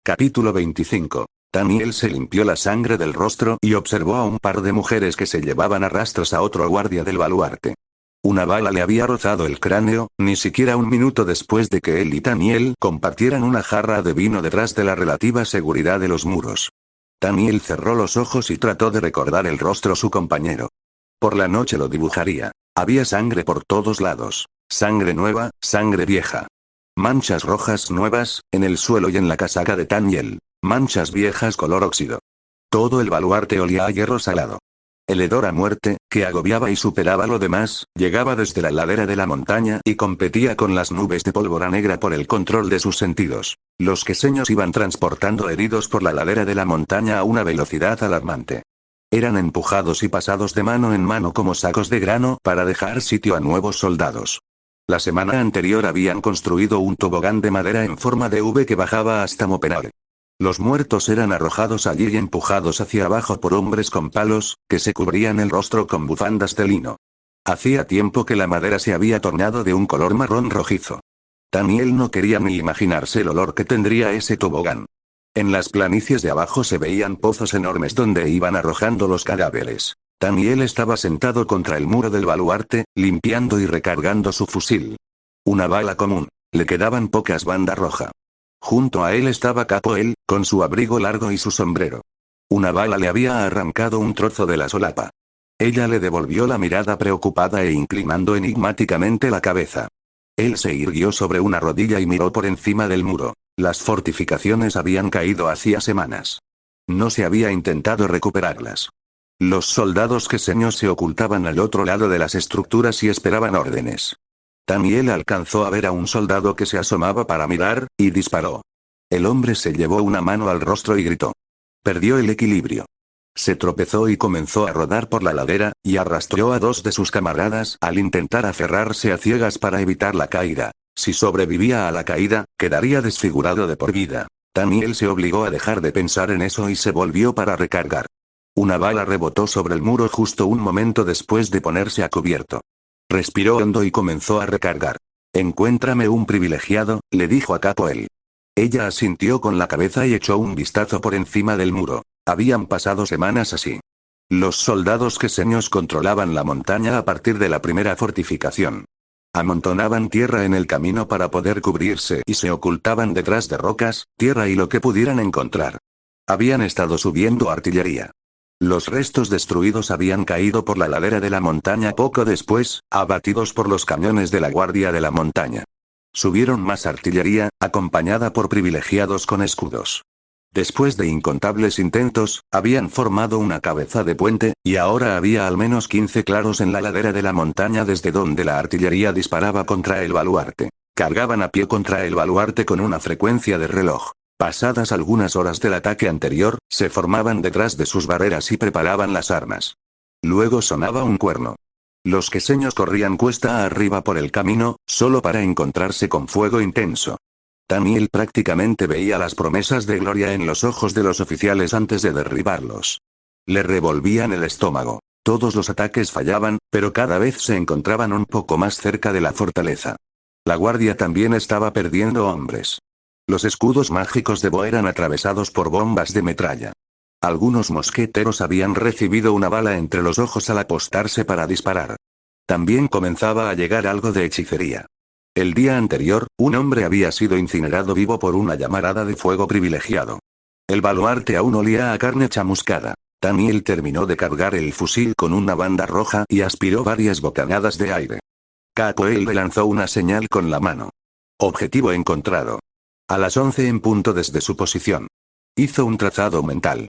Capítulo 25. Daniel se limpió la sangre del rostro y observó a un par de mujeres que se llevaban a rastros a otro guardia del baluarte. Una bala le había rozado el cráneo, ni siquiera un minuto después de que él y Daniel compartieran una jarra de vino detrás de la relativa seguridad de los muros. Daniel cerró los ojos y trató de recordar el rostro su compañero. Por la noche lo dibujaría. Había sangre por todos lados. Sangre nueva, sangre vieja. Manchas rojas nuevas, en el suelo y en la casaca de Daniel. Manchas viejas color óxido. Todo el baluarte olía a hierro salado. El hedor a muerte, que agobiaba y superaba lo demás, llegaba desde la ladera de la montaña y competía con las nubes de pólvora negra por el control de sus sentidos. Los queseños iban transportando heridos por la ladera de la montaña a una velocidad alarmante. Eran empujados y pasados de mano en mano como sacos de grano para dejar sitio a nuevos soldados. La semana anterior habían construido un tobogán de madera en forma de V que bajaba hasta Mopenade. Los muertos eran arrojados allí y empujados hacia abajo por hombres con palos, que se cubrían el rostro con bufandas de lino. Hacía tiempo que la madera se había tornado de un color marrón rojizo. Daniel no quería ni imaginarse el olor que tendría ese tobogán. En las planicies de abajo se veían pozos enormes donde iban arrojando los cadáveres. Daniel estaba sentado contra el muro del baluarte, limpiando y recargando su fusil. Una bala común. Le quedaban pocas bandas rojas. Junto a él estaba Capoel, con su abrigo largo y su sombrero. Una bala le había arrancado un trozo de la solapa. Ella le devolvió la mirada preocupada e inclinando enigmáticamente la cabeza. Él se irguió sobre una rodilla y miró por encima del muro. Las fortificaciones habían caído hacía semanas. No se había intentado recuperarlas. Los soldados queseños se ocultaban al otro lado de las estructuras y esperaban órdenes. Daniel alcanzó a ver a un soldado que se asomaba para mirar, y disparó. El hombre se llevó una mano al rostro y gritó. Perdió el equilibrio. Se tropezó y comenzó a rodar por la ladera, y arrastró a dos de sus camaradas al intentar aferrarse a ciegas para evitar la caída. Si sobrevivía a la caída, quedaría desfigurado de por vida. Daniel se obligó a dejar de pensar en eso y se volvió para recargar. Una bala rebotó sobre el muro justo un momento después de ponerse a cubierto. Respiró hondo y comenzó a recargar. Encuéntrame un privilegiado, le dijo a Capoel. Ella asintió con la cabeza y echó un vistazo por encima del muro. Habían pasado semanas así. Los soldados queseños controlaban la montaña a partir de la primera fortificación. Amontonaban tierra en el camino para poder cubrirse y se ocultaban detrás de rocas, tierra y lo que pudieran encontrar. Habían estado subiendo artillería. Los restos destruidos habían caído por la ladera de la montaña poco después, abatidos por los cañones de la guardia de la montaña. Subieron más artillería, acompañada por privilegiados con escudos. Después de incontables intentos, habían formado una cabeza de puente, y ahora había al menos 15 claros en la ladera de la montaña desde donde la artillería disparaba contra el baluarte. Cargaban a pie contra el baluarte con una frecuencia de reloj. Pasadas algunas horas del ataque anterior, se formaban detrás de sus barreras y preparaban las armas. Luego sonaba un cuerno. Los queseños corrían cuesta arriba por el camino, solo para encontrarse con fuego intenso. Daniel prácticamente veía las promesas de gloria en los ojos de los oficiales antes de derribarlos. Le revolvían el estómago. Todos los ataques fallaban, pero cada vez se encontraban un poco más cerca de la fortaleza. La guardia también estaba perdiendo hombres. Los escudos mágicos de Bo eran atravesados por bombas de metralla. Algunos mosqueteros habían recibido una bala entre los ojos al apostarse para disparar. También comenzaba a llegar algo de hechicería. El día anterior, un hombre había sido incinerado vivo por una llamarada de fuego privilegiado. El baluarte aún olía a carne chamuscada. Daniel terminó de cargar el fusil con una banda roja y aspiró varias bocanadas de aire. Capoel le lanzó una señal con la mano. Objetivo encontrado. A las 11 en punto desde su posición. Hizo un trazado mental.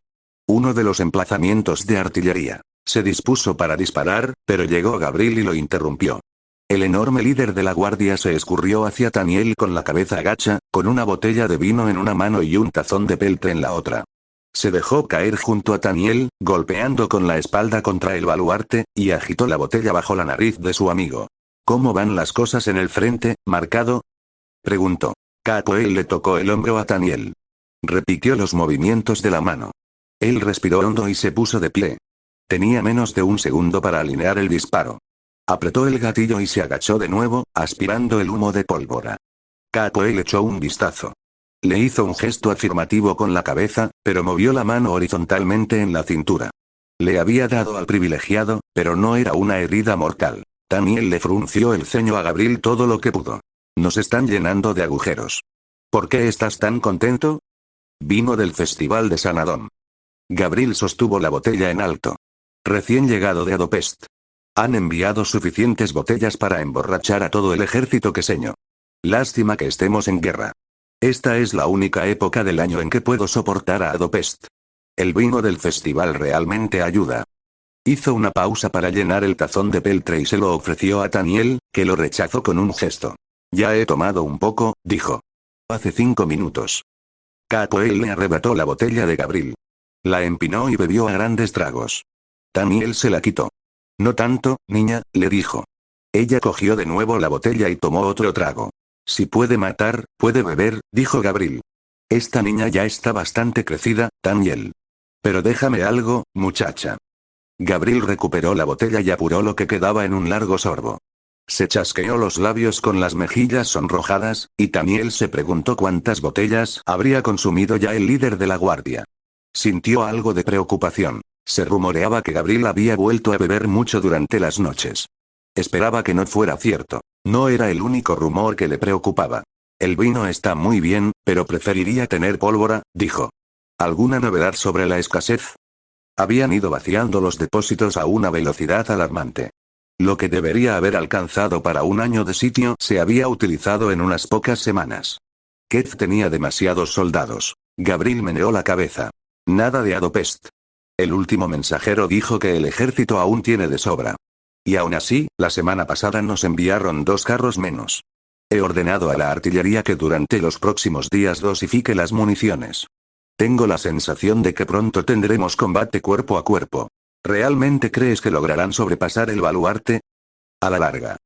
Uno de los emplazamientos de artillería. Se dispuso para disparar, pero llegó Gabriel y lo interrumpió. El enorme líder de la guardia se escurrió hacia Daniel con la cabeza agacha, con una botella de vino en una mano y un tazón de peltre en la otra. Se dejó caer junto a Daniel, golpeando con la espalda contra el baluarte, y agitó la botella bajo la nariz de su amigo. ¿Cómo van las cosas en el frente, marcado? Preguntó. Capoel le tocó el hombro a Daniel. Repitió los movimientos de la mano. Él respiró hondo y se puso de pie. Tenía menos de un segundo para alinear el disparo. Apretó el gatillo y se agachó de nuevo, aspirando el humo de pólvora. Capoel echó un vistazo. Le hizo un gesto afirmativo con la cabeza, pero movió la mano horizontalmente en la cintura. Le había dado al privilegiado, pero no era una herida mortal. Daniel le frunció el ceño a Gabriel todo lo que pudo. Nos están llenando de agujeros. ¿Por qué estás tan contento? Vino del Festival de Sanadón. Gabriel sostuvo la botella en alto. Recién llegado de Adopest. Han enviado suficientes botellas para emborrachar a todo el ejército queseño. Lástima que estemos en guerra. Esta es la única época del año en que puedo soportar a Adopest. El vino del festival realmente ayuda. Hizo una pausa para llenar el tazón de peltre y se lo ofreció a Daniel, que lo rechazó con un gesto. Ya he tomado un poco, dijo. Hace 5 minutos. Capoel le arrebató la botella de Gabriel. La empinó y bebió a grandes tragos. Daniel se la quitó. No tanto, niña, le dijo. Ella cogió de nuevo la botella y tomó otro trago. Si puede matar, puede beber, dijo Gabriel. Esta niña ya está bastante crecida, Daniel. Pero déjame algo, muchacha. Gabriel recuperó la botella y apuró lo que quedaba en un largo sorbo. Se chasqueó los labios con las mejillas sonrojadas, y Daniel se preguntó cuántas botellas habría consumido ya el líder de la guardia. Sintió algo de preocupación. Se rumoreaba que Gabriel había vuelto a beber mucho durante las noches. Esperaba que no fuera cierto. No era el único rumor que le preocupaba. El vino está muy bien, pero preferiría tener pólvora, dijo. ¿Alguna novedad sobre la escasez? Habían ido vaciando los depósitos a una velocidad alarmante. Lo que debería haber alcanzado para un año de sitio se había utilizado en unas pocas semanas. Keith tenía demasiados soldados. Gabriel meneó la cabeza. Nada de Adopest. El último mensajero dijo que el ejército aún tiene de sobra. Y aún así, la semana pasada nos enviaron 2 carros menos. He ordenado a la artillería que durante los próximos días dosifique las municiones. Tengo la sensación de que pronto tendremos combate cuerpo a cuerpo. ¿Realmente crees que lograrán sobrepasar el baluarte? A la larga.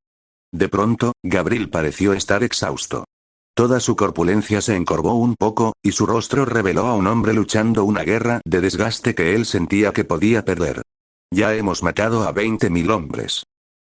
De pronto, Gabriel pareció estar exhausto. Toda su corpulencia se encorvó un poco, y su rostro reveló a un hombre luchando una guerra de desgaste que él sentía que podía perder. Ya hemos matado a 20.000 hombres.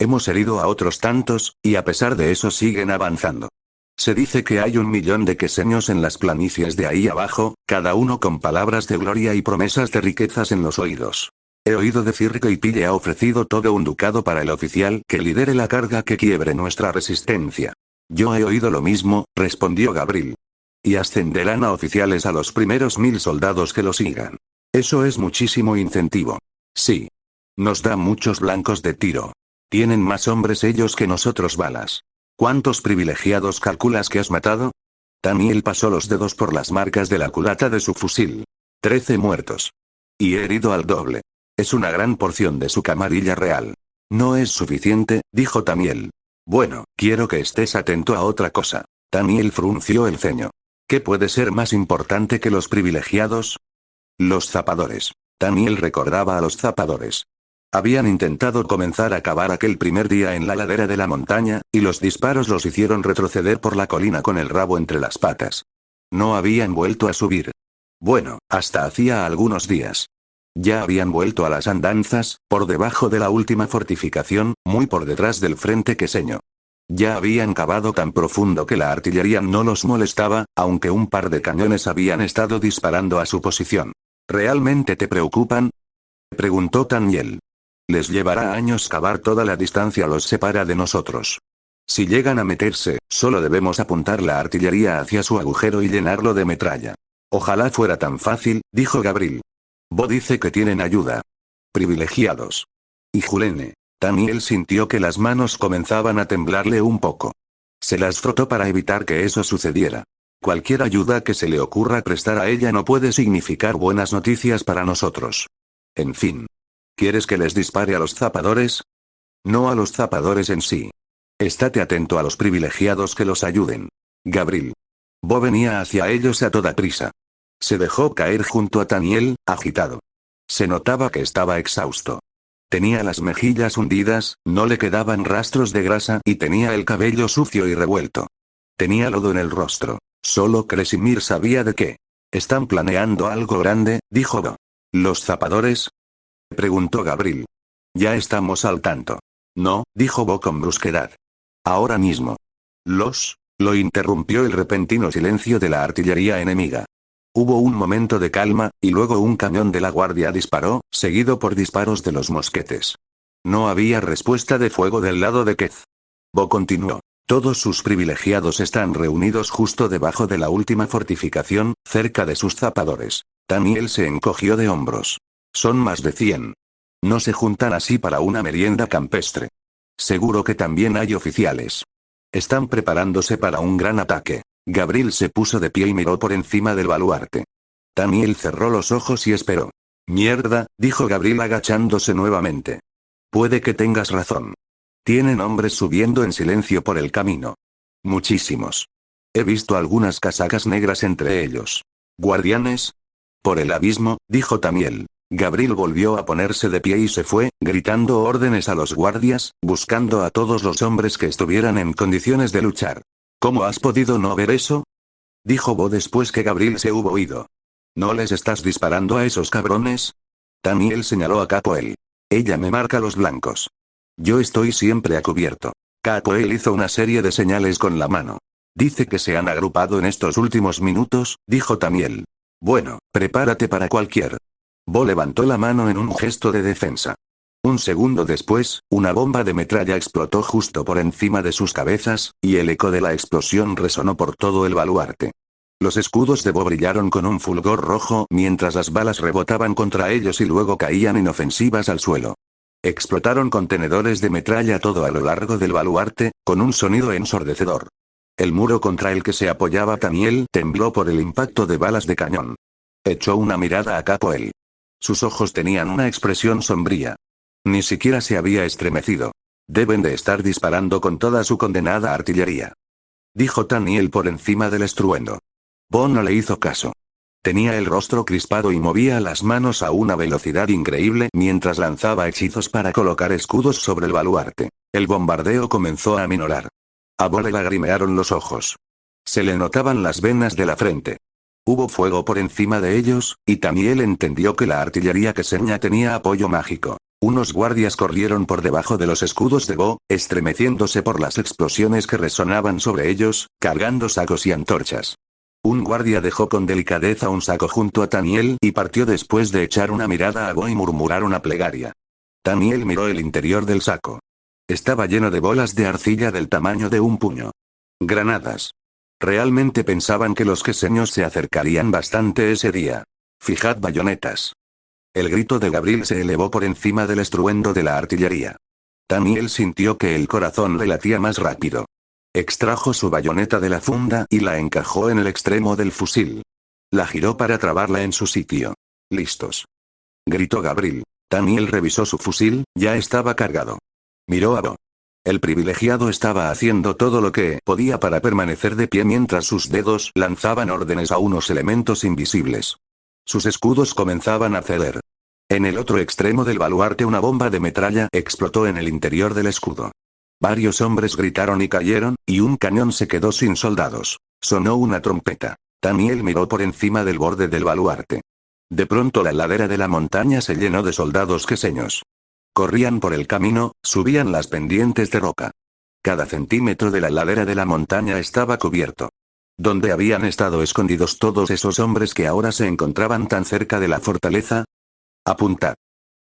Hemos herido a otros tantos, y a pesar de eso siguen avanzando. Se dice que hay 1 millón de queseños en las planicies de ahí abajo, cada uno con palabras de gloria y promesas de riquezas en los oídos. He oído decir que Ipille ha ofrecido todo un ducado para el oficial que lidere la carga que quiebre nuestra resistencia. Yo he oído lo mismo, respondió Gabriel. Y ascenderán a oficiales a los primeros 1000 soldados que lo sigan. Eso es muchísimo incentivo. Sí. Nos da muchos blancos de tiro. Tienen más hombres ellos que nosotros balas. ¿Cuántos privilegiados calculas que has matado? Daniel pasó los dedos por las marcas de la culata de su fusil. 13 muertos. Y he herido al doble. Es una gran porción de su camarilla real. No es suficiente, dijo Daniel. Bueno, quiero que estés atento a otra cosa. Daniel frunció el ceño. ¿Qué puede ser más importante que los privilegiados? Los zapadores. Daniel recordaba a los zapadores. Habían intentado comenzar a cavar aquel primer día en la ladera de la montaña, y los disparos los hicieron retroceder por la colina con el rabo entre las patas. No habían vuelto a subir. Bueno, hasta hacía algunos días. Ya habían vuelto a las andanzas, por debajo de la última fortificación, muy por detrás del frente queseño. Ya habían cavado tan profundo que la artillería no los molestaba, aunque un par de cañones habían estado disparando a su posición. ¿Realmente te preocupan? Preguntó Daniel. Les llevará años cavar, toda la distancia los separa de nosotros. Si llegan a meterse, solo debemos apuntar la artillería hacia su agujero y llenarlo de metralla. Ojalá fuera tan fácil, dijo Gabriel. Bo dice que tienen ayuda. Privilegiados. Y Julene. Daniel sintió que las manos comenzaban a temblarle un poco. Se las frotó para evitar que eso sucediera. Cualquier ayuda que se le ocurra prestar a ella no puede significar buenas noticias para nosotros. En fin. ¿Quieres que les dispare a los zapadores? No a los zapadores en sí. Estate atento a los privilegiados que los ayuden. Gabriel. Bo venía hacia ellos a toda prisa. Se dejó caer junto a Daniel, agitado. Se notaba que estaba exhausto. Tenía las mejillas hundidas, no le quedaban rastros de grasa y tenía el cabello sucio y revuelto. Tenía lodo en el rostro. Solo Kresimir sabía de qué. Están planeando algo grande, dijo Bo. ¿Los zapadores? Preguntó Gabriel. Ya estamos al tanto. No, dijo Bo con brusquedad. Ahora mismo. ¿Los? Lo interrumpió el repentino silencio de la artillería enemiga. Hubo un momento de calma, y luego un cañón de la guardia disparó, seguido por disparos de los mosquetes. No había respuesta de fuego del lado de Kez. Bo continuó. Todos sus privilegiados están reunidos justo debajo de la última fortificación, cerca de sus zapadores. Daniel se encogió de hombros. Son más de 100. No se juntan así para una merienda campestre. Seguro que también hay oficiales. Están preparándose para un gran ataque. Gabriel se puso de pie y miró por encima del baluarte. Daniel cerró los ojos y esperó. Mierda, dijo Gabriel agachándose nuevamente. Puede que tengas razón. Tienen hombres subiendo en silencio por el camino. Muchísimos. He visto algunas casacas negras entre ellos. ¿Guardianes? Por el abismo, dijo Daniel. Gabriel volvió a ponerse de pie y se fue, gritando órdenes a los guardias, buscando a todos los hombres que estuvieran en condiciones de luchar. ¿Cómo has podido no ver eso? Dijo Bo después que Gabriel se hubo ido. ¿No les estás disparando a esos cabrones? Daniel señaló a Capoel. Ella me marca los blancos. Yo estoy siempre a cubierto. Capoel hizo una serie de señales con la mano. Dice que se han agrupado en estos últimos minutos, dijo Daniel. Bueno, prepárate para cualquier. Bo levantó la mano en un gesto de defensa. Un segundo después, una bomba de metralla explotó justo por encima de sus cabezas, y el eco de la explosión resonó por todo el baluarte. Los escudos de Bo brillaron con un fulgor rojo mientras las balas rebotaban contra ellos y luego caían inofensivas al suelo. Explotaron contenedores de metralla todo a lo largo del baluarte, con un sonido ensordecedor. El muro contra el que se apoyaba Daniel tembló por el impacto de balas de cañón. Echó una mirada a Capoel. Sus ojos tenían una expresión sombría. Ni siquiera se había estremecido. Deben de estar disparando con toda su condenada artillería. Dijo Daniel por encima del estruendo. Bo no le hizo caso. Tenía el rostro crispado y movía las manos a una velocidad increíble mientras lanzaba hechizos para colocar escudos sobre el baluarte. El bombardeo comenzó a aminorar. A Bo le lagrimearon los ojos. Se le notaban las venas de la frente. Hubo fuego por encima de ellos, y Daniel entendió que la artillería Ksenia tenía apoyo mágico. Unos guardias corrieron por debajo de los escudos de Bo, estremeciéndose por las explosiones que resonaban sobre ellos, cargando sacos y antorchas. Un guardia dejó con delicadeza un saco junto a Daniel y partió después de echar una mirada a Bo y murmurar una plegaria. Daniel miró el interior del saco. Estaba lleno de bolas de arcilla del tamaño de un puño. Granadas. Realmente pensaban que los queseños se acercarían bastante ese día. Fijad bayonetas. El grito de Gabriel se elevó por encima del estruendo de la artillería. Daniel sintió que el corazón le latía más rápido. Extrajo su bayoneta de la funda y la encajó en el extremo del fusil. La giró para trabarla en su sitio. «Listos», gritó Gabriel. Daniel revisó su fusil, ya estaba cargado. Miró a Bo. El privilegiado estaba haciendo todo lo que podía para permanecer de pie mientras sus dedos lanzaban órdenes a unos elementos invisibles. Sus escudos comenzaban a ceder. En el otro extremo del baluarte una bomba de metralla explotó en el interior del escudo. Varios hombres gritaron y cayeron, y un cañón se quedó sin soldados. Sonó una trompeta. Daniel miró por encima del borde del baluarte. De pronto la ladera de la montaña se llenó de soldados queseños. Corrían por el camino, subían las pendientes de roca. Cada centímetro de la ladera de la montaña estaba cubierto. ¿Dónde habían estado escondidos todos esos hombres que ahora se encontraban tan cerca de la fortaleza? Apuntad.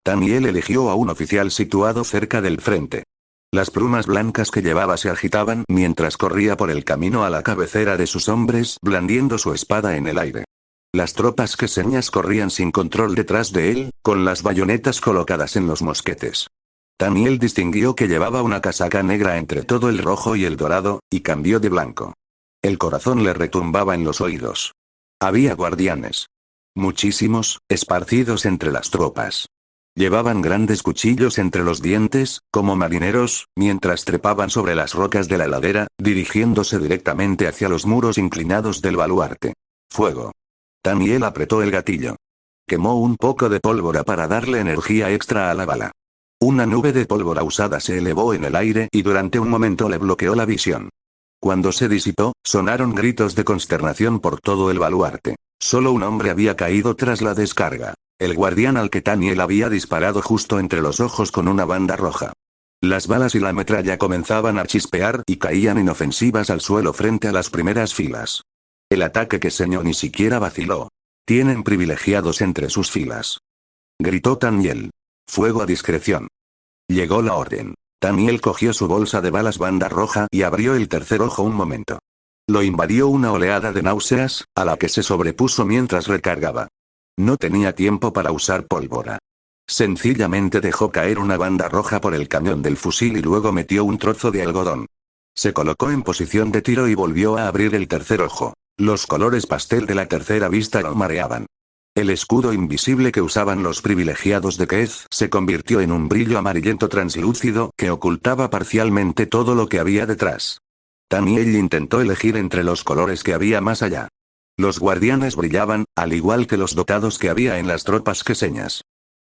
Daniel eligió a un oficial situado cerca del frente. Las plumas blancas que llevaba se agitaban mientras corría por el camino a la cabecera de sus hombres, blandiendo su espada en el aire. Las tropas queseñas corrían sin control detrás de él, con las bayonetas colocadas en los mosquetes. Daniel distinguió que llevaba una casaca negra entre todo el rojo y el dorado, y cambió de blanco. El corazón le retumbaba en los oídos. Había guardianes. Muchísimos, esparcidos entre las tropas. Llevaban grandes cuchillos entre los dientes, como marineros, mientras trepaban sobre las rocas de la ladera, dirigiéndose directamente hacia los muros inclinados del baluarte. Fuego. Daniel apretó el gatillo. Quemó un poco de pólvora para darle energía extra a la bala. Una nube de pólvora usada se elevó en el aire y durante un momento le bloqueó la visión. Cuando se disipó, sonaron gritos de consternación por todo el baluarte. Solo un hombre había caído tras la descarga. El guardián al que Daniel había disparado justo entre los ojos con una banda roja. Las balas y la metralla comenzaban a chispear y caían inofensivas al suelo frente a las primeras filas. El ataque queseño ni siquiera vaciló. Tienen privilegiados entre sus filas. Gritó Taniel. Fuego a discreción. Llegó la orden. Taniel cogió su bolsa de balas banda roja y abrió el tercer ojo un momento. Lo invadió una oleada de náuseas, a la que se sobrepuso mientras recargaba. No tenía tiempo para usar pólvora. Sencillamente dejó caer una banda roja por el cañón del fusil y luego metió un trozo de algodón. Se colocó en posición de tiro y volvió a abrir el tercer ojo. Los colores pastel de la tercera vista lo mareaban. El escudo invisible que usaban los privilegiados de Kez se convirtió en un brillo amarillento translúcido que ocultaba parcialmente todo lo que había detrás. Taniel intentó elegir entre los colores que había más allá. Los guardianes brillaban, al igual que los dotados que había en las tropas queseñas.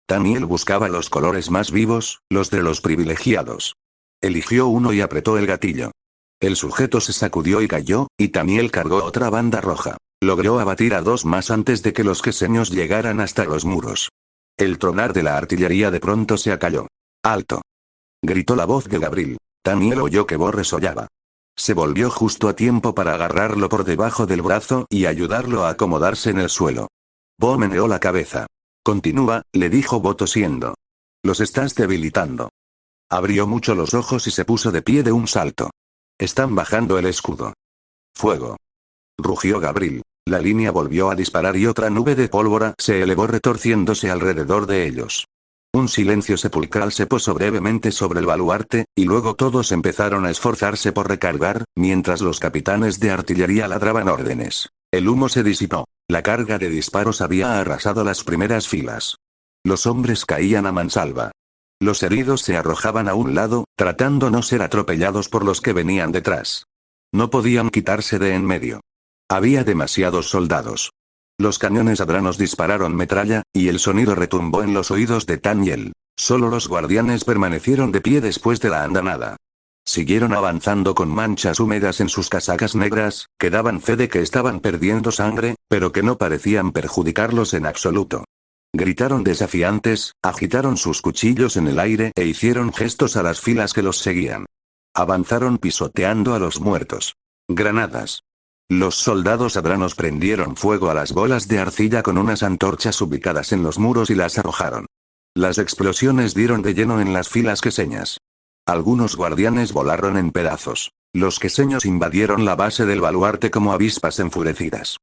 Taniel buscaba los colores más vivos, los de los privilegiados. Eligió uno y apretó el gatillo. El sujeto se sacudió y cayó, y Taniel cargó otra banda roja. Logró abatir a dos más antes de que los queseños llegaran hasta los muros. El tronar de la artillería de pronto se acalló. ¡Alto! Gritó la voz de Gabriel. Taniel oyó que Bo resollaba. Se volvió justo a tiempo para agarrarlo por debajo del brazo y ayudarlo a acomodarse en el suelo. Bo meneó la cabeza. Continúa, le dijo Bo tosiendo. Los estás debilitando. Abrió mucho los ojos y se puso de pie de un salto. Están bajando el escudo. Fuego. Rugió Gabriel. La línea volvió a disparar y otra nube de pólvora se elevó retorciéndose alrededor de ellos. Un silencio sepulcral se posó brevemente sobre el baluarte, y luego todos empezaron a esforzarse por recargar, mientras los capitanes de artillería ladraban órdenes. El humo se disipó. La carga de disparos había arrasado las primeras filas. Los hombres caían a mansalva. Los heridos se arrojaban a un lado, tratando no ser atropellados por los que venían detrás. No podían quitarse de en medio. Había demasiados soldados. Los cañones adranos dispararon metralla, y el sonido retumbó en los oídos de Taniel. Solo los guardianes permanecieron de pie después de la andanada. Siguieron avanzando con manchas húmedas en sus casacas negras, que daban fe de que estaban perdiendo sangre, pero que no parecían perjudicarlos en absoluto. Gritaron desafiantes, agitaron sus cuchillos en el aire e hicieron gestos a las filas que los seguían. Avanzaron pisoteando a los muertos. Granadas. Los soldados adranos prendieron fuego a las bolas de arcilla con unas antorchas ubicadas en los muros y las arrojaron. Las explosiones dieron de lleno en las filas queseñas. Algunos guardianes volaron en pedazos. Los queseños invadieron la base del baluarte como avispas enfurecidas.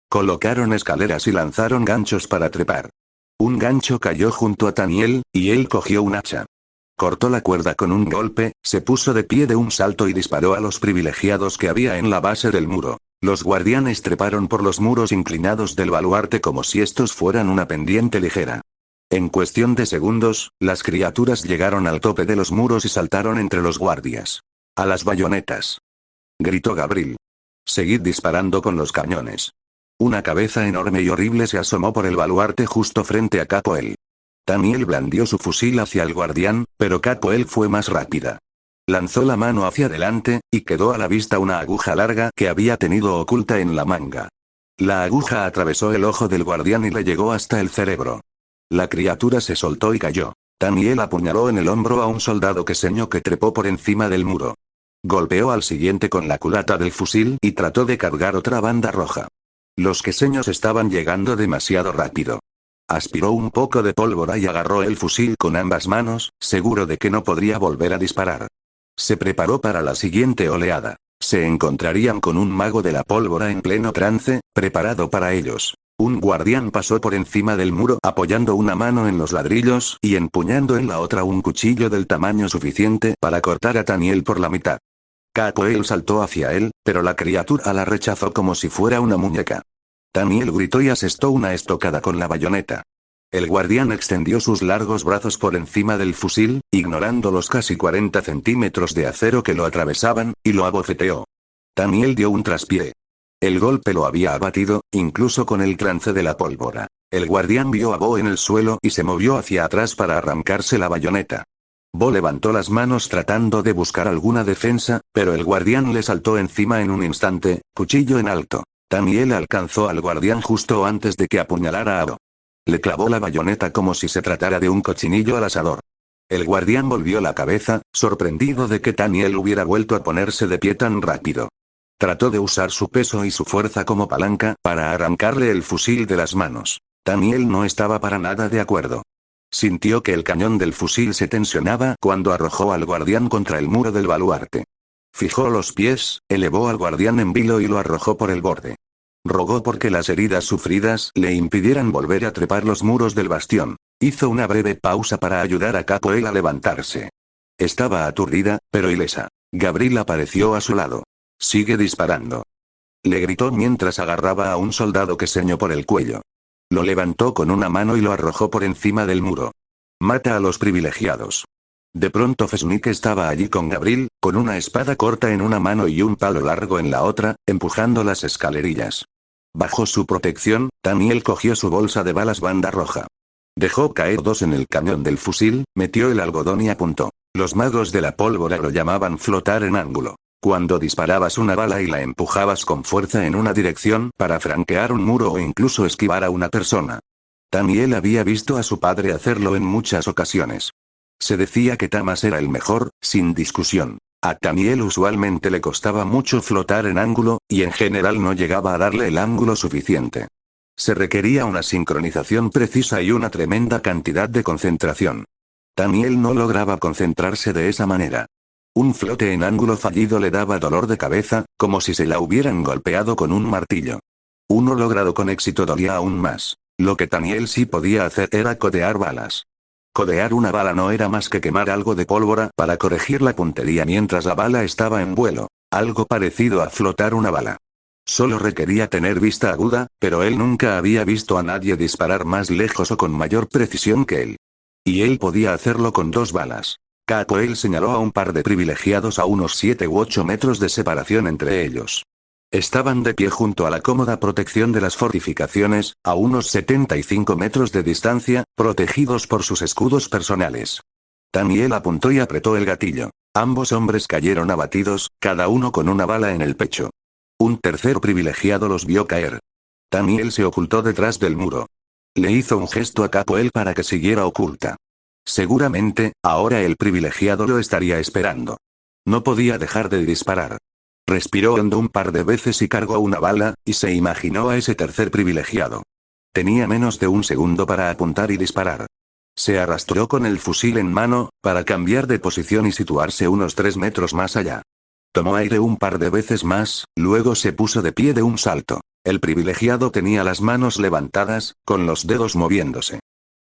Colocaron escaleras y lanzaron ganchos para trepar. Un gancho cayó junto a Taniel, y él cogió un hacha. Cortó la cuerda con un golpe, se puso de pie de un salto y disparó a los privilegiados que había en la base del muro. Los guardianes treparon por los muros inclinados del baluarte como si estos fueran una pendiente ligera. En cuestión de segundos, las criaturas llegaron al tope de los muros y saltaron entre los guardias. ¡A las bayonetas!, gritó Gabriel. Seguid disparando con los cañones. Una cabeza enorme y horrible se asomó por el baluarte justo frente a Capoel. Taniel blandió su fusil hacia el guardián, pero Capoel fue más rápida. Lanzó la mano hacia adelante, y quedó a la vista una aguja larga que había tenido oculta en la manga. La aguja atravesó el ojo del guardián y le llegó hasta el cerebro. La criatura se soltó y cayó. Taniel apuñaló en el hombro a un soldado queseño que trepó por encima del muro. Golpeó al siguiente con la culata del fusil y trató de cargar otra banda roja. Los queseños estaban llegando demasiado rápido. Aspiró un poco de pólvora y agarró el fusil con ambas manos, seguro de que no podría volver a disparar. Se preparó para la siguiente oleada. Se encontrarían con un mago de la pólvora en pleno trance, preparado para ellos. Un guardián pasó por encima del muro apoyando una mano en los ladrillos y empuñando en la otra un cuchillo del tamaño suficiente para cortar a Taniel por la mitad. Capoel saltó hacia él, pero la criatura la rechazó como si fuera una muñeca. Taniel gritó y asestó una estocada con la bayoneta. El guardián extendió sus largos brazos por encima del fusil, ignorando los casi 40 centímetros de acero que lo atravesaban, y lo abofeteó. Taniel dio un traspié. El golpe lo había abatido, incluso con el trance de la pólvora. El guardián vio a Bo en el suelo y se movió hacia atrás para arrancarse la bayoneta. Bo levantó las manos tratando de buscar alguna defensa, pero el guardián le saltó encima en un instante, cuchillo en alto. Taniel alcanzó al guardián justo antes de que apuñalara a Bo. Le clavó la bayoneta como si se tratara de un cochinillo al asador. El guardián volvió la cabeza, sorprendido de que Daniel hubiera vuelto a ponerse de pie tan rápido. Trató de usar su peso y su fuerza como palanca para arrancarle el fusil de las manos. Daniel no estaba para nada de acuerdo. Sintió que el cañón del fusil se tensionaba cuando arrojó al guardián contra el muro del baluarte. Fijó los pies, elevó al guardián en vilo y lo arrojó por el borde. Rogó porque las heridas sufridas le impidieran volver a trepar los muros del bastión. Hizo una breve pausa para ayudar a Capoel a levantarse. Estaba aturdida, pero ilesa. Gabriel apareció a su lado. «Sigue disparando», le gritó mientras agarraba a un soldado que señó por el cuello. Lo levantó con una mano y lo arrojó por encima del muro. «Mata a los privilegiados». De pronto Fesnik estaba allí con Gabriel, con una espada corta en una mano y un palo largo en la otra, empujando las escalerillas. Bajo su protección, Daniel cogió su bolsa de balas banda roja. Dejó caer dos en el cañón del fusil, metió el algodón y apuntó. Los magos de la pólvora lo llamaban flotar en ángulo. Cuando disparabas una bala y la empujabas con fuerza en una dirección para franquear un muro o incluso esquivar a una persona. Daniel había visto a su padre hacerlo en muchas ocasiones. Se decía que Tamas era el mejor, sin discusión. A Daniel usualmente le costaba mucho flotar en ángulo, y en general no llegaba a darle el ángulo suficiente. Se requería una sincronización precisa y una tremenda cantidad de concentración. Daniel no lograba concentrarse de esa manera. Un flote en ángulo fallido le daba dolor de cabeza, como si se la hubieran golpeado con un martillo. Uno logrado con éxito dolía aún más. Lo que Daniel sí podía hacer era codear balas. Codear una bala no era más que quemar algo de pólvora para corregir la puntería mientras la bala estaba en vuelo, algo parecido a flotar una bala. Solo requería tener vista aguda, pero él nunca había visto a nadie disparar más lejos o con mayor precisión que él. Y él podía hacerlo con dos balas. Capoel señaló a un par de privilegiados a unos 7 u 8 metros de separación entre ellos. Estaban de pie junto a la cómoda protección de las fortificaciones, a unos 75 metros de distancia, protegidos por sus escudos personales. Daniel apuntó y apretó el gatillo. Ambos hombres cayeron abatidos, cada uno con una bala en el pecho. Un tercer privilegiado los vio caer. Daniel se ocultó detrás del muro. Le hizo un gesto a Capoel para que siguiera oculta. Seguramente, ahora el privilegiado lo estaría esperando. No podía dejar de disparar. Respiró hondo un par de veces y cargó una bala, y se imaginó a ese tercer privilegiado. Tenía menos de un segundo para apuntar y disparar. Se arrastró con el fusil en mano, para cambiar de posición y situarse unos 3 metros más allá. Tomó aire un par de veces más, luego se puso de pie de un salto. El privilegiado tenía las manos levantadas, con los dedos moviéndose.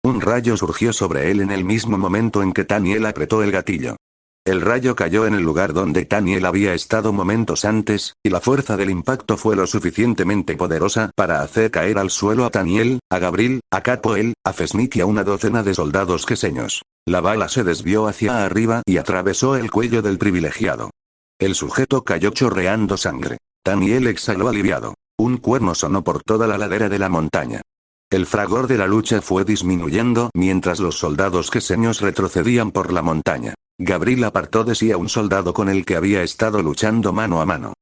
Un rayo surgió sobre él en el mismo momento en que Daniel apretó el gatillo. El rayo cayó en el lugar donde Daniel había estado momentos antes, y la fuerza del impacto fue lo suficientemente poderosa para hacer caer al suelo a Daniel, a Gabriel, a Capoel, a Fesnik y a una docena de soldados queseños. La bala se desvió hacia arriba y atravesó el cuello del privilegiado. El sujeto cayó chorreando sangre. Daniel exhaló aliviado. Un cuerno sonó por toda la ladera de la montaña. El fragor de la lucha fue disminuyendo mientras los soldados queseños retrocedían por la montaña. Gabriel apartó de sí a un soldado con el que había estado luchando mano a mano.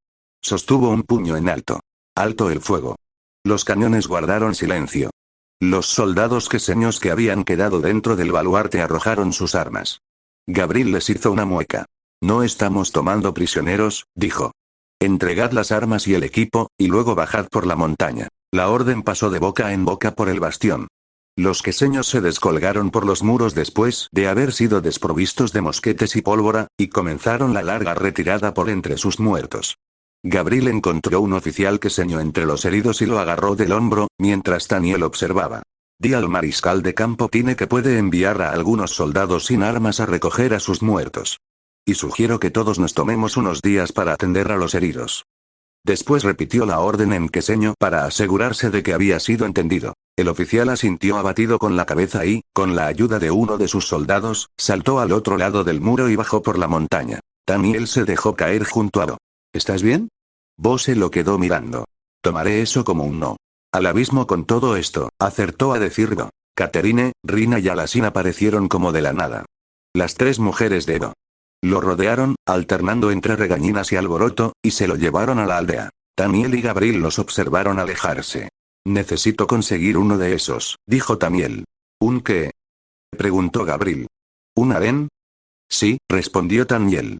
Sostuvo un puño en alto. Alto el fuego. Los cañones guardaron silencio. Los soldados queseños que habían quedado dentro del baluarte arrojaron sus armas. Gabriel les hizo una mueca. «No estamos tomando prisioneros», dijo. «Entregad las armas y el equipo, y luego bajad por la montaña». La orden pasó de boca en boca por el bastión. Los queseños se descolgaron por los muros después de haber sido desprovistos de mosquetes y pólvora, y comenzaron la larga retirada por entre sus muertos. Gabriel encontró un oficial queseño entre los heridos y lo agarró del hombro, mientras Daniel observaba. «Di al mariscal de campo Tine que puede enviar a algunos soldados sin armas a recoger a sus muertos. Y sugiero que todos nos tomemos unos días para atender a los heridos». Después repitió la orden en queseño para asegurarse de que había sido entendido. El oficial asintió abatido con la cabeza y, con la ayuda de uno de sus soldados, saltó al otro lado del muro y bajó por la montaña. Daniel se dejó caer junto a Bo. «¿Estás bien?» Bo se lo quedó mirando. «Tomaré eso como un no». «Al abismo con todo esto», acertó a decir Bo. Catherine, Rina y Alasin aparecieron como de la nada. Las 3 mujeres de Bo. Lo rodearon, alternando entre regañinas y alboroto, y se lo llevaron a la aldea. Daniel y Gabriel los observaron alejarse. «Necesito conseguir uno de esos», dijo Daniel. «¿Un qué?», preguntó Gabriel. ¿Un harén? Sí, respondió Daniel.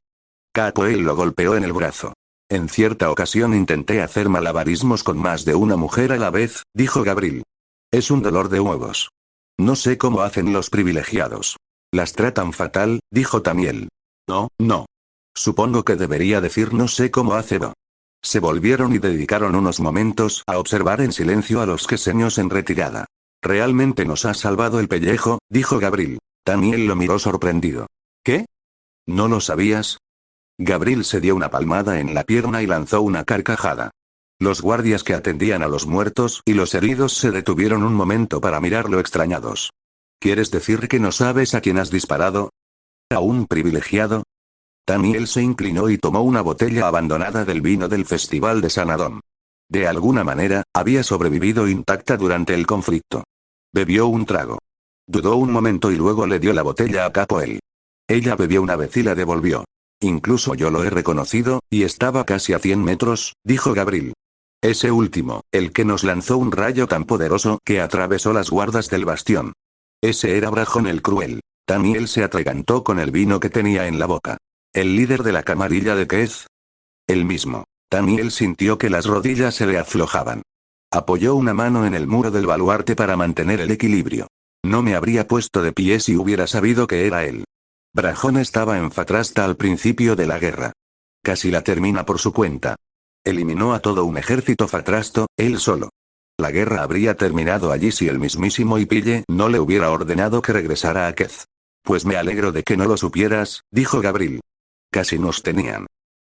Capoel lo golpeó en el brazo. En cierta ocasión intenté hacer malabarismos con más de una mujer a la vez, dijo Gabriel. Es un dolor de huevos. No sé cómo hacen los privilegiados. Las tratan fatal, dijo Daniel. No, no. Supongo que debería decir no sé cómo hace Do. Se volvieron y dedicaron unos momentos a observar en silencio a los queseños en retirada. Realmente nos ha salvado el pellejo, dijo Gabriel. Daniel lo miró sorprendido. ¿Qué? ¿No lo sabías? Gabriel se dio una palmada en la pierna y lanzó una carcajada. Los guardias que atendían a los muertos y los heridos se detuvieron un momento para mirarlo extrañados. ¿Quieres decir que no sabes a quién has disparado? ¿A un privilegiado? Daniel se inclinó y tomó una botella abandonada del vino del Festival de Sanadón. De alguna manera, había sobrevivido intacta durante el conflicto. Bebió un trago. Dudó un momento y luego le dio la botella a Capoel. Ella bebió una vez y la devolvió. Incluso yo lo he reconocido, y estaba casi a 100 metros, dijo Gabriel. Ese último, el que nos lanzó un rayo tan poderoso que atravesó las guardas del bastión. Ese era Brajón el Cruel. Daniel se atragantó con el vino que tenía en la boca. ¿El líder de la camarilla de Keth? El mismo. Daniel sintió que las rodillas se le aflojaban. Apoyó una mano en el muro del baluarte para mantener el equilibrio. No me habría puesto de pie si hubiera sabido que era él. Brajón estaba en Fatrasta al principio de la guerra. Casi la termina por su cuenta. Eliminó a todo un ejército fatrasto, él solo. La guerra habría terminado allí si el mismísimo Ipille no le hubiera ordenado que regresara a Keth. Pues me alegro de que no lo supieras, dijo Gabriel. Casi nos tenían.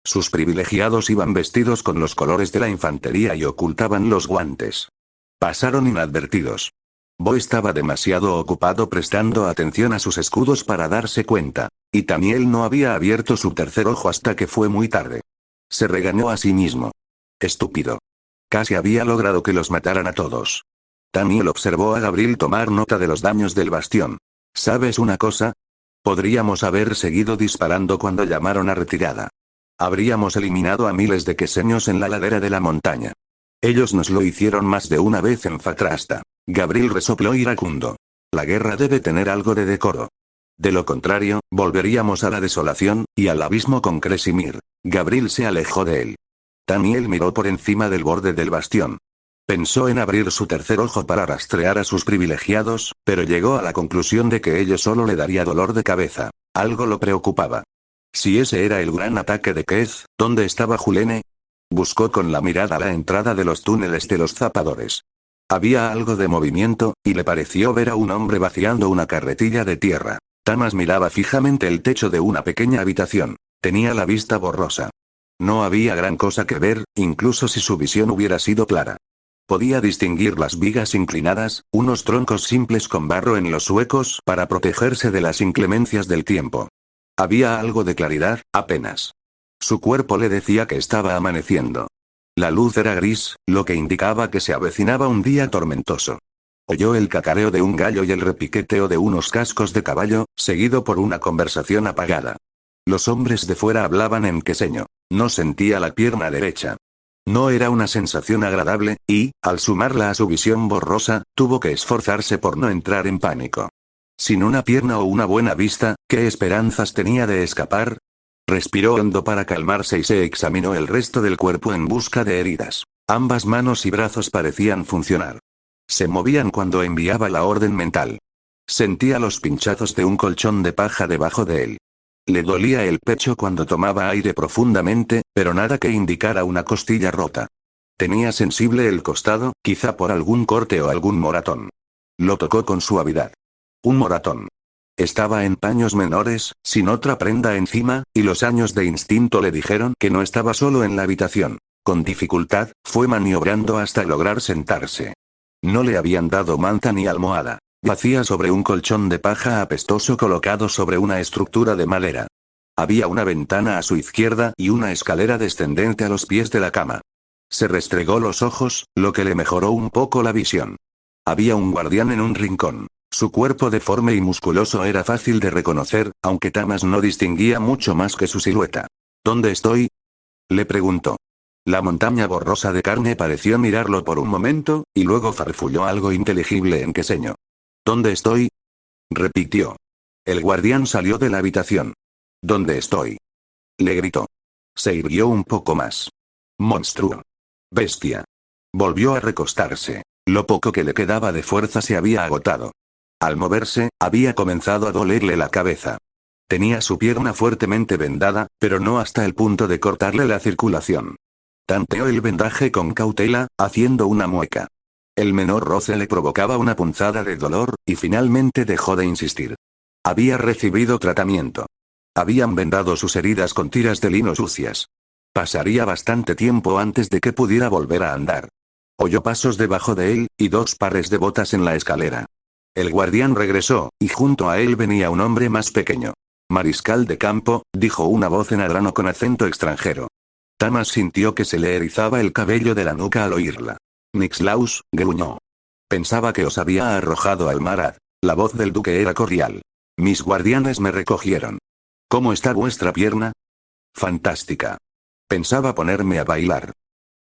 Sus privilegiados iban vestidos con los colores de la infantería y ocultaban los guantes. Pasaron inadvertidos. Bo estaba demasiado ocupado prestando atención a sus escudos para darse cuenta, y Daniel no había abierto su tercer ojo hasta que fue muy tarde. Se regañó a sí mismo. Estúpido. Casi había logrado que los mataran a todos. Daniel observó a Gabriel tomar nota de los daños del bastión. ¿Sabes una cosa? Podríamos haber seguido disparando cuando llamaron a retirada. Habríamos eliminado a miles de queseños en la ladera de la montaña. Ellos nos lo hicieron más de una vez en Fatrasta. Gabriel resopló iracundo. La guerra debe tener algo de decoro. De lo contrario, volveríamos a la desolación, y al abismo con Kresimir. Gabriel se alejó de él. Daniel miró por encima del borde del bastión. Pensó en abrir su tercer ojo para rastrear a sus privilegiados, pero llegó a la conclusión de que ello solo le daría dolor de cabeza. Algo lo preocupaba. Si ese era el gran ataque de Keth, ¿dónde estaba Julene? Buscó con la mirada la entrada de los túneles de los zapadores. Había algo de movimiento, y le pareció ver a un hombre vaciando una carretilla de tierra. Tamas miraba fijamente el techo de una pequeña habitación. Tenía la vista borrosa. No había gran cosa que ver, incluso si su visión hubiera sido clara. Podía distinguir las vigas inclinadas, unos troncos simples con barro en los huecos para protegerse de las inclemencias del tiempo. Había algo de claridad, apenas. Su cuerpo le decía que estaba amaneciendo. La luz era gris, lo que indicaba que se avecinaba un día tormentoso. Oyó el cacareo de un gallo y el repiqueteo de unos cascos de caballo, seguido por una conversación apagada. Los hombres de fuera hablaban en queseño. No sentía la pierna derecha. No era una sensación agradable, y, al sumarla a su visión borrosa, tuvo que esforzarse por no entrar en pánico. Sin una pierna o una buena vista, ¿qué esperanzas tenía de escapar? Respiró hondo para calmarse y se examinó el resto del cuerpo en busca de heridas. Ambas manos y brazos parecían funcionar. Se movían cuando enviaba la orden mental. Sentía los pinchazos de un colchón de paja debajo de él. Le dolía el pecho cuando tomaba aire profundamente, pero nada que indicara una costilla rota. Tenía sensible el costado, quizá por algún corte o algún moratón. Lo tocó con suavidad. Un moratón. Estaba en paños menores, sin otra prenda encima, y los años de instinto le dijeron que no estaba solo en la habitación. Con dificultad, fue maniobrando hasta lograr sentarse. No le habían dado manta ni almohada. Yacía sobre un colchón de paja apestoso colocado sobre una estructura de madera. Había una ventana a su izquierda y una escalera descendente a los pies de la cama. Se restregó los ojos, lo que le mejoró un poco la visión. Había un guardián en un rincón. Su cuerpo deforme y musculoso era fácil de reconocer, aunque Tamas no distinguía mucho más que su silueta. ¿Dónde estoy? Le preguntó. La montaña borrosa de carne pareció mirarlo por un momento, y luego farfulló algo inteligible en queseño. ¿Dónde estoy? Repitió. El guardián salió de la habitación. ¿Dónde estoy? Le gritó. Se irguió un poco más. Monstruo. Bestia. Volvió a recostarse. Lo poco que le quedaba de fuerza se había agotado. Al moverse, había comenzado a dolerle la cabeza. Tenía su pierna fuertemente vendada, pero no hasta el punto de cortarle la circulación. Tanteó el vendaje con cautela, haciendo una mueca. El menor roce le provocaba una punzada de dolor, y finalmente dejó de insistir. Había recibido tratamiento. Habían vendado sus heridas con tiras de lino sucias. Pasaría bastante tiempo antes de que pudiera volver a andar. Oyó pasos debajo de él, y 2 pares de botas en la escalera. El guardián regresó, y junto a él venía un hombre más pequeño. Mariscal de campo, dijo una voz en adrano con acento extranjero. Tamas sintió que se le erizaba el cabello de la nuca al oírla. Nixlaus, gruñó. Pensaba que os había arrojado al mar. La voz del duque era cordial. Mis guardianes me recogieron. ¿Cómo está vuestra pierna? Fantástica. Pensaba ponerme a bailar.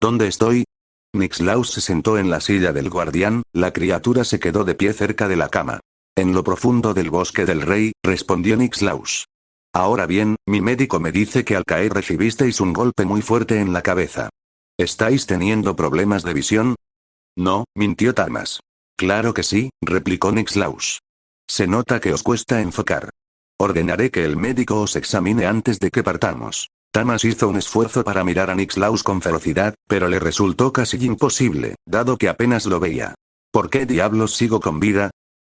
¿Dónde estoy? Nixlaus se sentó en la silla del guardián, la criatura se quedó de pie cerca de la cama. En lo profundo del bosque del rey, respondió Nixlaus. Ahora bien, mi médico me dice que al caer recibisteis un golpe muy fuerte en la cabeza. ¿Estáis teniendo problemas de visión? No, mintió Tamas. Claro que sí, replicó Nixlaus. Se nota que os cuesta enfocar. Ordenaré que el médico os examine antes de que partamos. Tamas hizo un esfuerzo para mirar a Nixlaus con ferocidad, pero le resultó casi imposible, dado que apenas lo veía. ¿Por qué diablos sigo con vida?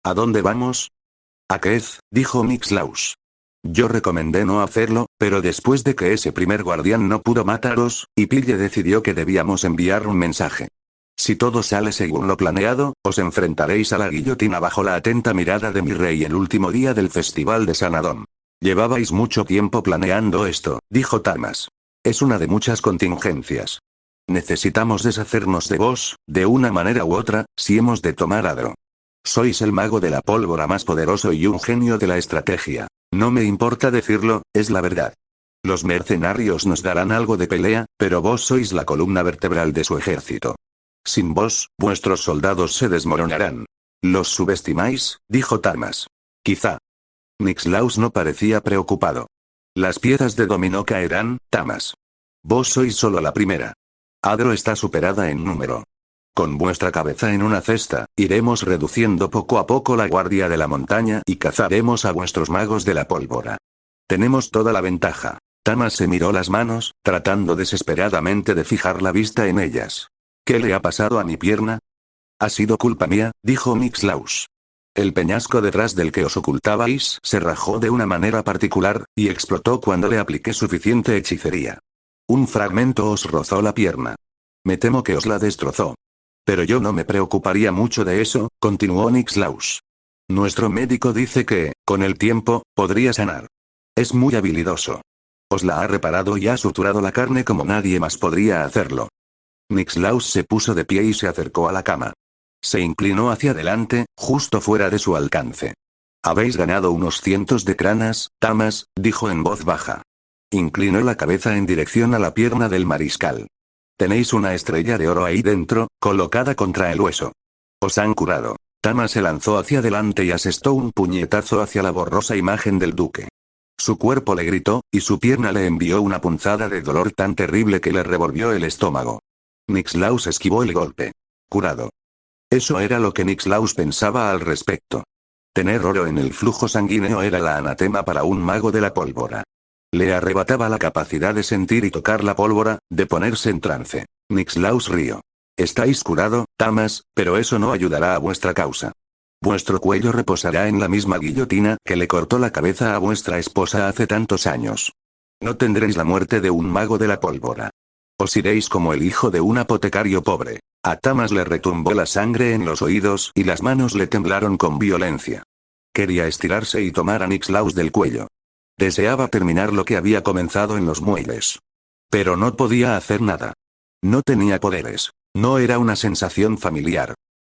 ¿A dónde vamos? A Keth, dijo Nixlaus. Yo recomendé no hacerlo, pero después de que ese primer guardián no pudo mataros, Pille decidió que debíamos enviar un mensaje. Si todo sale según lo planeado, os enfrentaréis a la guillotina bajo la atenta mirada de mi rey el último día del festival de Sanadón. Llevabais mucho tiempo planeando esto, dijo Tamas. Es una de muchas contingencias. Necesitamos deshacernos de vos, de una manera u otra, si hemos de tomar Adro. Sois el mago de la pólvora más poderoso y un genio de la estrategia. No me importa decirlo, es la verdad. Los mercenarios nos darán algo de pelea, pero vos sois la columna vertebral de su ejército. Sin vos, vuestros soldados se desmoronarán. ¿Los subestimáis? Dijo Tamas. Quizá. Nixlaus no parecía preocupado. Las piezas de dominó caerán, Tamas. Vos sois solo la primera. Adro está superada en número. Con vuestra cabeza en una cesta, iremos reduciendo poco a poco la guardia de la montaña y cazaremos a vuestros magos de la pólvora. Tenemos toda la ventaja. Tamas se miró las manos, tratando desesperadamente de fijar la vista en ellas. ¿Qué le ha pasado a mi pierna? Ha sido culpa mía, dijo Nixlaus. El peñasco detrás del que os ocultabais se rajó de una manera particular, y explotó cuando le apliqué suficiente hechicería. Un fragmento os rozó la pierna. Me temo que os la destrozó. Pero yo no me preocuparía mucho de eso, continuó Nixlaus. Nuestro médico dice que, con el tiempo, podría sanar. Es muy habilidoso. Os la ha reparado y ha suturado la carne como nadie más podría hacerlo. Nixlaus se puso de pie y se acercó a la cama. Se inclinó hacia adelante, justo fuera de su alcance. Habéis ganado unos cientos de cranas, Tamas, dijo en voz baja. Inclinó la cabeza en dirección a la pierna del mariscal. Tenéis una estrella de oro ahí dentro, colocada contra el hueso. Os han curado. Tamas se lanzó hacia adelante y asestó un puñetazo hacia la borrosa imagen del duque. Su cuerpo le gritó, y su pierna le envió una punzada de dolor tan terrible que le revolvió el estómago. Nixlaus esquivó el golpe. Curado. Eso era lo que Nixlaus pensaba al respecto. Tener oro en el flujo sanguíneo era la anatema para un mago de la pólvora. Le arrebataba la capacidad de sentir y tocar la pólvora, de ponerse en trance. Nixlaus rió. Estáis curado, Tamas, pero eso no ayudará a vuestra causa. Vuestro cuello reposará en la misma guillotina que le cortó la cabeza a vuestra esposa hace tantos años. No tendréis la muerte de un mago de la pólvora. Os iréis como el hijo de un apotecario pobre. A Tamas le retumbó la sangre en los oídos y las manos le temblaron con violencia. Quería estirarse y tomar a Nixlaus del cuello. Deseaba terminar lo que había comenzado en los muelles. Pero no podía hacer nada. No tenía poderes. No era una sensación familiar.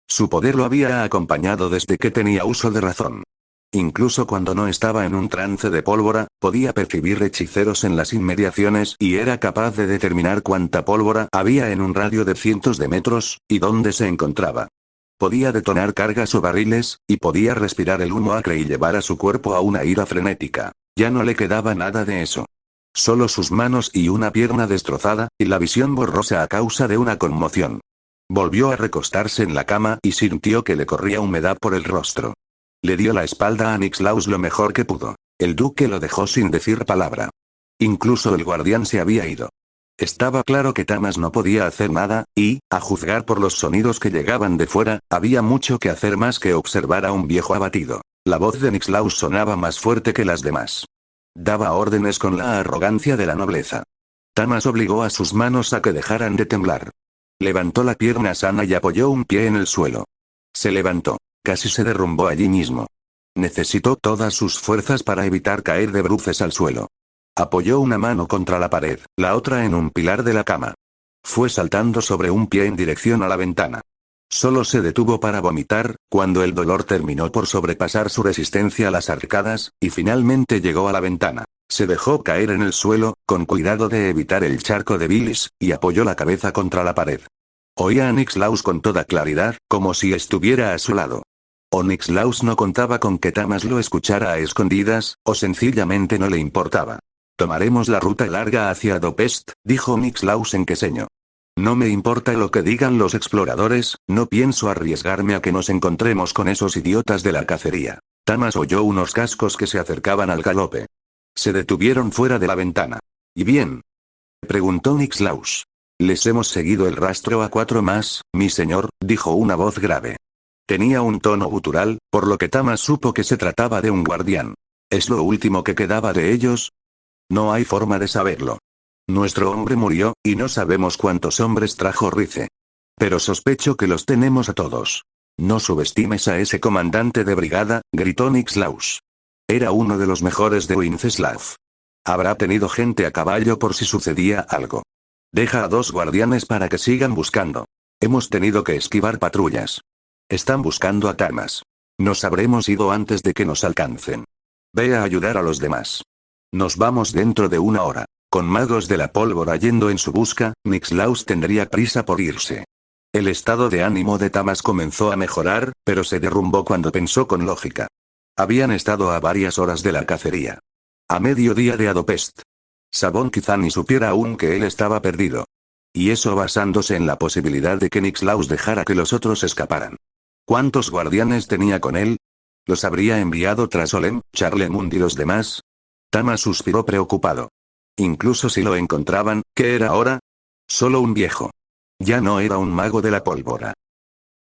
Su poder lo había acompañado desde que tenía uso de razón. Incluso cuando no estaba en un trance de pólvora, podía percibir hechiceros en las inmediaciones y era capaz de determinar cuánta pólvora había en un radio de cientos de metros, y dónde se encontraba. Podía detonar cargas o barriles, y podía respirar el humo acre y llevar a su cuerpo a una ira frenética. Ya no le quedaba nada de eso. Solo sus manos y una pierna destrozada, y la visión borrosa a causa de una conmoción. Volvió a recostarse en la cama y sintió que le corría humedad por el rostro. Le dio la espalda a Niklaus lo mejor que pudo. El duque lo dejó sin decir palabra. Incluso el guardián se había ido. Estaba claro que Tamas no podía hacer nada, y, a juzgar por los sonidos que llegaban de fuera, había mucho que hacer más que observar a un viejo abatido. La voz de Niklaus sonaba más fuerte que las demás. Daba órdenes con la arrogancia de la nobleza. Tamas obligó a sus manos a que dejaran de temblar. Levantó la pierna sana y apoyó un pie en el suelo. Se levantó. Casi se derrumbó allí mismo. Necesitó todas sus fuerzas para evitar caer de bruces al suelo. Apoyó una mano contra la pared, la otra en un pilar de la cama. Fue saltando sobre un pie en dirección a la ventana. Solo se detuvo para vomitar, cuando el dolor terminó por sobrepasar su resistencia a las arcadas, y finalmente llegó a la ventana. Se dejó caer en el suelo, con cuidado de evitar el charco de bilis, y apoyó la cabeza contra la pared. Oía a Niklaus con toda claridad, como si estuviera a su lado. O Niklaus no contaba con que Tamas lo escuchara a escondidas, o sencillamente no le importaba. Tomaremos la ruta larga hacia Dopest, dijo Niklaus en queseño. No me importa lo que digan los exploradores, no pienso arriesgarme a que nos encontremos con esos idiotas de la cacería. Tamas oyó unos cascos que se acercaban al galope. Se detuvieron fuera de la ventana. ¿Y bien?, preguntó Niklaus. Les hemos seguido el rastro a 4 más, mi señor, dijo una voz grave. Tenía un tono gutural, por lo que Tamas supo que se trataba de un guardián. ¿Es lo último que quedaba de ellos? No hay forma de saberlo. Nuestro hombre murió, y no sabemos cuántos hombres trajo Rice. Pero sospecho que los tenemos a todos. No subestimes a ese comandante de brigada, gritó Niklaus. Era uno de los mejores de Wenceslav. Habrá tenido gente a caballo por si sucedía algo. Deja a 2 guardianes para que sigan buscando. Hemos tenido que esquivar patrullas. Están buscando a Tamas. Nos habremos ido antes de que nos alcancen. Ve a ayudar a los demás. Nos vamos dentro de 1 hora. Con magos de la pólvora yendo en su busca, Niklaus tendría prisa por irse. El estado de ánimo de Tamas comenzó a mejorar, pero se derrumbó cuando pensó con lógica. Habían estado a varias horas de la cacería. A mediodía de Adopest. Sabón quizá ni supiera aún que él estaba perdido. Y eso basándose en la posibilidad de que Niklaus dejara que los otros escaparan. ¿Cuántos guardianes tenía con él? ¿Los habría enviado tras Olem, Charlemont y los demás? Tamas suspiró preocupado. Incluso si lo encontraban, ¿qué era ahora? Solo un viejo. Ya no era un mago de la pólvora.